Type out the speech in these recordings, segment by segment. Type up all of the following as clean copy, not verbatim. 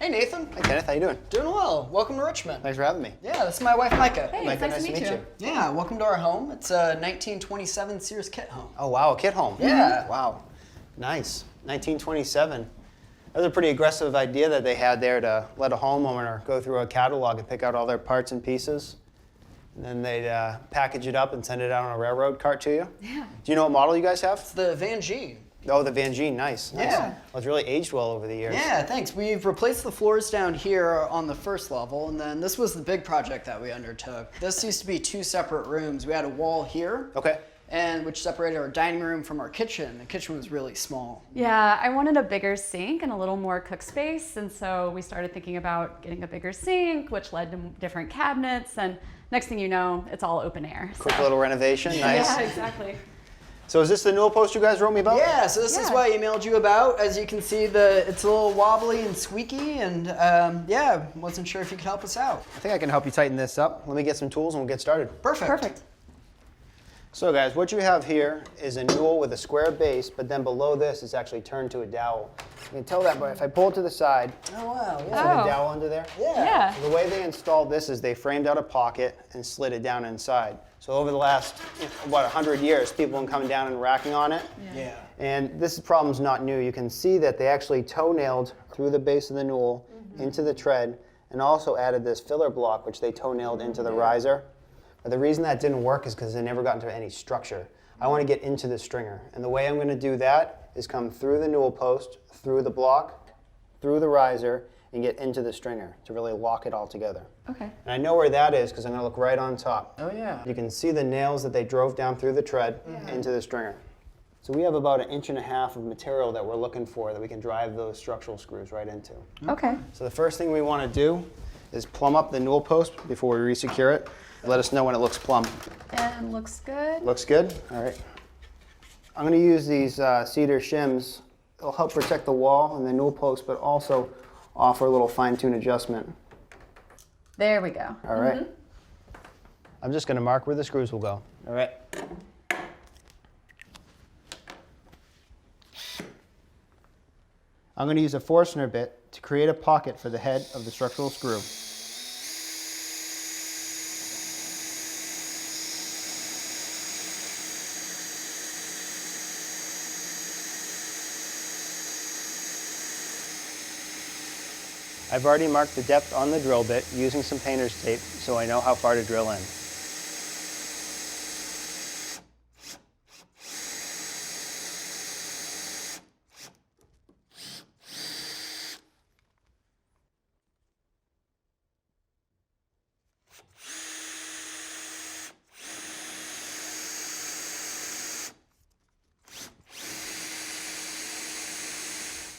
Hey Nathan. Hi Kenneth, how you doing? Doing well. Welcome to Richmond. Thanks for having me. Yeah, this is my wife Micah. Hey, Micah, nice to meet you. Yeah, welcome to our home. It's a 1927 Sears kit home. Oh wow, a kit home. Yeah. Wow, nice. 1927. That was a pretty aggressive idea that they had there to let a homeowner go through a catalog and pick out all their parts and pieces. And then they'd package it up and send it out on a railroad cart to you. Yeah. Do you know what model you guys have? It's the Van G. Oh, the Van G, nice. Nice. Yeah. Well, it's really aged well over the years. Yeah, thanks. We've replaced the floors down here on the first level, and then this was the big project that we undertook. This used to be two separate rooms. We had a wall here, Okay. and which separated our dining room from our kitchen. The kitchen was really small. Yeah, I wanted a bigger sink and a little more cook space, and so we started thinking about getting a bigger sink, which led to different cabinets, and next thing you know, it's all open air. Quick little renovation, nice. Yeah, exactly. So is this the Newel post you guys wrote me about? Yeah, so this is Yeah. what I emailed you about. As you can see, it's a little wobbly and squeaky, and yeah, wasn't sure if you could help us out. I think I can help you tighten this up. Let me get some tools and we'll get started. Perfect. Perfect. So guys, what you have here is a Newel with a square base, but then below this is actually turned to a dowel. You can tell that by if I pull it to the side, Oh, wow. see Yeah. the Oh. dowel under there? Yeah. The way they installed this is they framed out a pocket and slid it down inside. So over the last, about 100 years, people have been coming down and racking on it. Yeah. And this problem's not new. You can see that they actually toe-nailed through the base of the Newel into the tread and also added this filler block, which they toe-nailed into the riser. But the reason that didn't work is because they never got into any structure. I want to get into the stringer. And the way I'm going to do that is come through the Newel post, through the block, through the riser, and get into the stringer to really lock it all together. Okay. And I know where that is because I'm going to look right on top. Oh, yeah. You can see the nails that they drove down through the tread into the stringer. So we have about 1.5 inches of material that we're looking for that we can drive those structural screws right into. Okay. So the first thing we want to do is plumb up the Newel post before we resecure it. Let us know when it looks plumb. And looks good. Looks good? All right. I'm going to use these cedar shims. It'll help protect the wall and the Newel post, but also offer a little fine-tune adjustment. There we go. All right. I'm just going to mark where the screws will go. All right. I'm going to use a Forstner bit to create a pocket for the head of the structural screw. I've already marked the depth on the drill bit using some painter's tape so I know how far to drill in.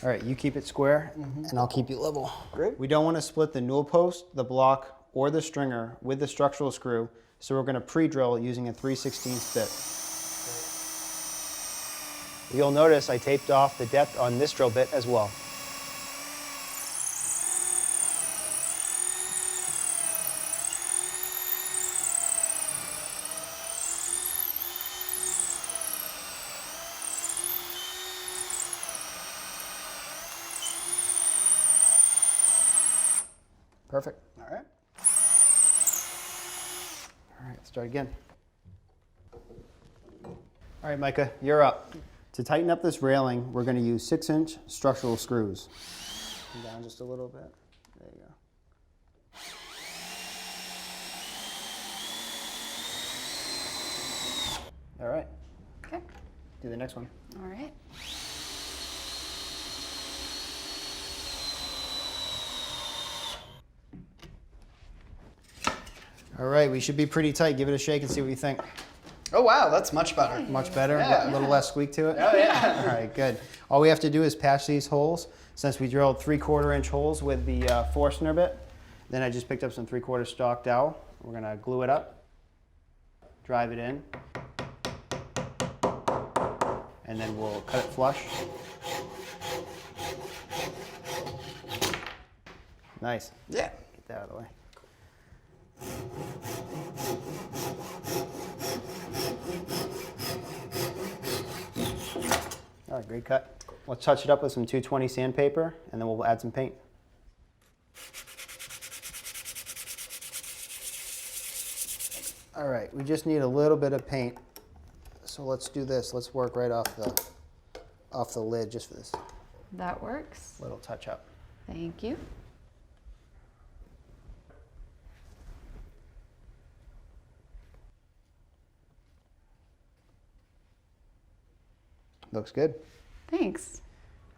All right, you keep it square, and I'll keep you level. Great. We don't want to split the Newel post, the block, or the stringer with the structural screw, so we're going to pre-drill using a 3/16 bit. You'll notice I taped off the depth on this drill bit as well. Perfect. All right. All right, start again. All right, Micah, you're up. To tighten up this railing, we're going to use 6-inch structural screws. Come down just a little bit. There you go. All right, Okay. do the next one. All right. All right, we should be pretty tight. Give it a shake and see what you think. Oh, wow, that's much better. Much better, Yeah. a little less squeak to it? Oh, yeah. All right, good. All we have to do is patch these holes. Since we drilled 3/4 inch holes with the Forstner bit, then I just picked up some 3/4 stock dowel. We're gonna glue it up, drive it in, and then we'll cut it flush. Nice. Yeah. Get that out of the way. All right, great cut. Let's touch it up with some 220 sandpaper, and then we'll add some paint. All right, we just need a little bit of paint. So let's do this. Let's work right off the lid just for this That works. little touch up. Thank you. Looks good. Thanks.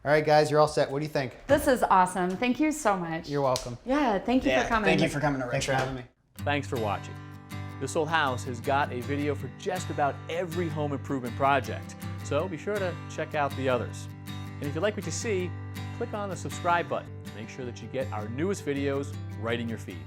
All right, guys, you're all set. What do you think? This is awesome. Thank you so much. You're welcome. Yeah, thank you for coming. Thank you for coming to Thanks for Richmond. having me. Thanks for watching. This Old House has got a video for just about every home improvement project, so be sure to check out the others. And if you like what you see, click on the subscribe button to make sure that you get our newest videos right in your feed.